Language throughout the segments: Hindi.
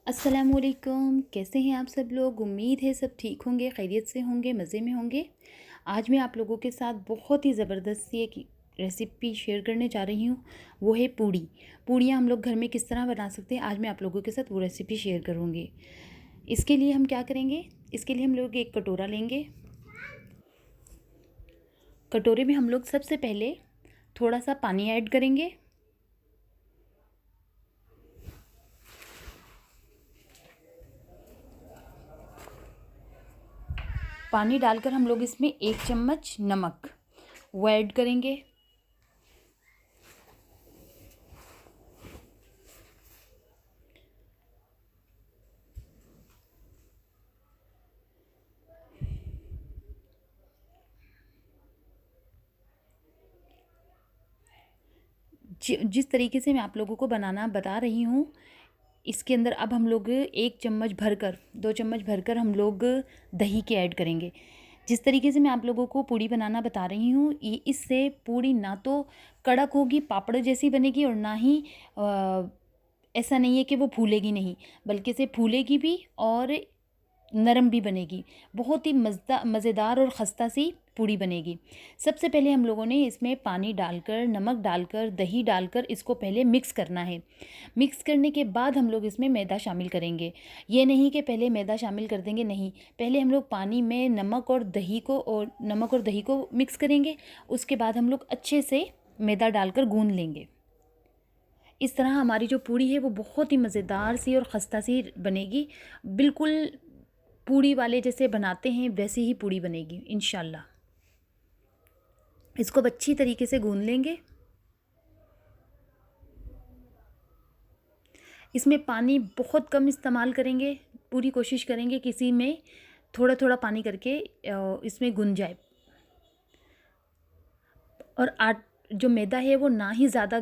अस्सलामुअलैकुम, कैसे हैं आप सब लोग। उम्मीद है सब ठीक होंगे, खैरियत से होंगे, मज़े में होंगे। आज मैं आप लोगों के साथ बहुत ही ज़बरदस्त सी एक रेसिपी शेयर करने जा रही हूँ। वो है पूड़ी। पूड़ियाँ हम लोग घर में किस तरह बना सकते हैं, आज मैं आप लोगों के साथ वो रेसिपी शेयर करूँगी। इसके लिए हम क्या करेंगे, इसके लिए हम लोग एक कटोरा लेंगे। कटोरे में हम लोग सबसे पहले थोड़ा सा पानी ऐड करेंगे। पानी डालकर हम लोग इसमें 1 चम्मच नमक वो ऐड करेंगे। जिस तरीके से मैं आप लोगों को बनाना बता रही हूँ, इसके अंदर अब हम लोग 1 चम्मच भरकर 2 चम्मच भरकर हम लोग दही के ऐड करेंगे। जिस तरीके से मैं आप लोगों को पूड़ी बनाना बता रही हूँ, ये इससे पूड़ी ना तो कड़क होगी, पापड़ जैसी बनेगी, और ना ही ऐसा नहीं है कि वो फूलेगी नहीं, बल्कि इसे फूलेगी भी और नरम भी बनेगी। बहुत ही मज़ेदार और खस्ता सी पूड़ी बनेगी। सबसे पहले हम लोगों ने इसमें पानी डालकर, नमक डालकर, दही डालकर इसको पहले मिक्स करना है। मिक्स करने के बाद हम लोग इसमें मैदा शामिल करेंगे। ये नहीं कि पहले मैदा शामिल कर देंगे, नहीं, पहले हम लोग पानी में नमक और दही को मिक्स करेंगे। उसके बाद हम लोग अच्छे से मैदा डालकर गूंद लेंगे। इस तरह हमारी जो पूड़ी है वो बहुत ही मज़ेदार सी और खस्ता सी बनेगी। बिल्कुल पूड़ी वाले जैसे बनाते हैं वैसी ही पूड़ी बनेगी इंशाल्लाह। इसको अच्छी तरीके से गूंद लेंगे। इसमें पानी बहुत कम इस्तेमाल करेंगे, पूरी कोशिश करेंगे कि इसी में थोड़ा थोड़ा पानी करके इसमें गूंद जाए। और जो मैदा है वो ना ही ज़्यादा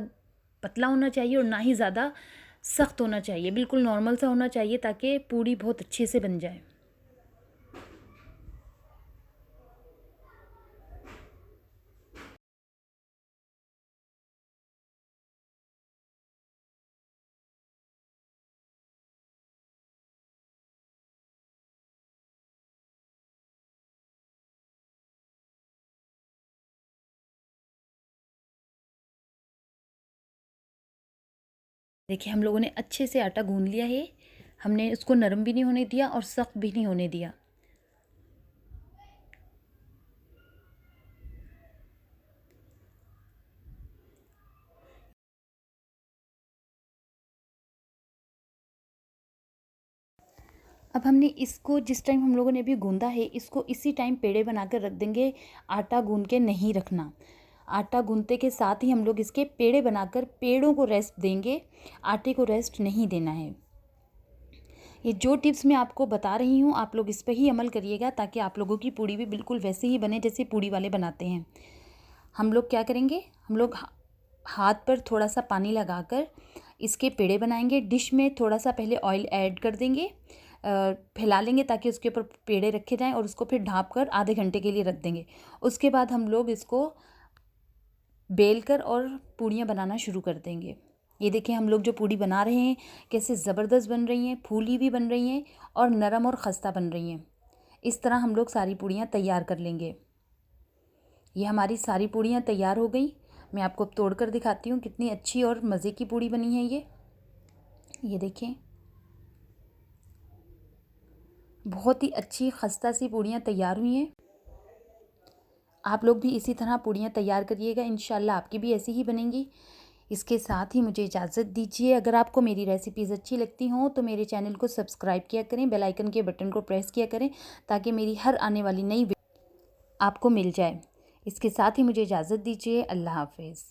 पतला होना चाहिए और ना ही ज़्यादा सख्त होना चाहिए, बिल्कुल नॉर्मल सा होना चाहिए, ताकि पूड़ी बहुत अच्छे से बन जाए। देखिए, हम लोगों ने अच्छे से आटा गूंद लिया है। हमने उसको नरम भी नहीं होने दिया और सख्त भी नहीं होने दिया। अब हमने इसको जिस टाइम हम लोगों ने अभी गूंदा है, इसको इसी टाइम पेड़े बनाकर रख देंगे। आटा गूंद के नहीं रखना। आटा गूंदते के साथ ही हम लोग इसके पेड़े बनाकर पेड़ों को रेस्ट देंगे, आटे को रेस्ट नहीं देना है। ये जो टिप्स मैं आपको बता रही हूँ, आप लोग इस पर ही अमल करिएगा, ताकि आप लोगों की पूड़ी भी बिल्कुल वैसे ही बने जैसे पूड़ी वाले बनाते हैं। हम लोग क्या करेंगे, हम लोग हाथ पर थोड़ा सा पानी लगाकर इसके पेड़े बनाएंगे। डिश में थोड़ा सा पहले ऑयल ऐड कर देंगे, फैला लेंगे ताकि उसके ऊपर पेड़े रखे जाएं, और उसको फिर ढाँप कर आधे घंटे के लिए रख देंगे। उसके बाद हम लोग इसको बेल कर और पूड़ियाँ बनाना शुरू कर देंगे। ये देखें, हम लोग जो पूड़ी बना रहे हैं कैसे ज़बरदस्त बन रही हैं, फूली भी बन रही हैं और नरम और खस्ता बन रही हैं। इस तरह हम लोग सारी पूड़ियाँ तैयार कर लेंगे। ये हमारी सारी पूड़ियाँ तैयार हो गई। मैं आपको अब तोड़ कर दिखाती हूँ कितनी अच्छी और मज़े की पूड़ी बनी है ये देखें, बहुत ही अच्छी खस्ता सी पूड़ियाँ तैयार हुई हैं। आप लोग भी इसी तरह पूड़ियाँ तैयार करिएगा, इंशाल्लाह आपकी भी ऐसी ही बनेंगी। इसके साथ ही मुझे इजाज़त दीजिए। अगर आपको मेरी रेसिपीज़ अच्छी लगती हों तो मेरे चैनल को सब्सक्राइब किया करें, बेल आइकन के बटन को प्रेस किया करें, ताकि मेरी हर आने वाली नई वीडियो आपको मिल जाए। इसके साथ ही मुझे इजाज़त दीजिए। अल्लाह हाफ़िज़।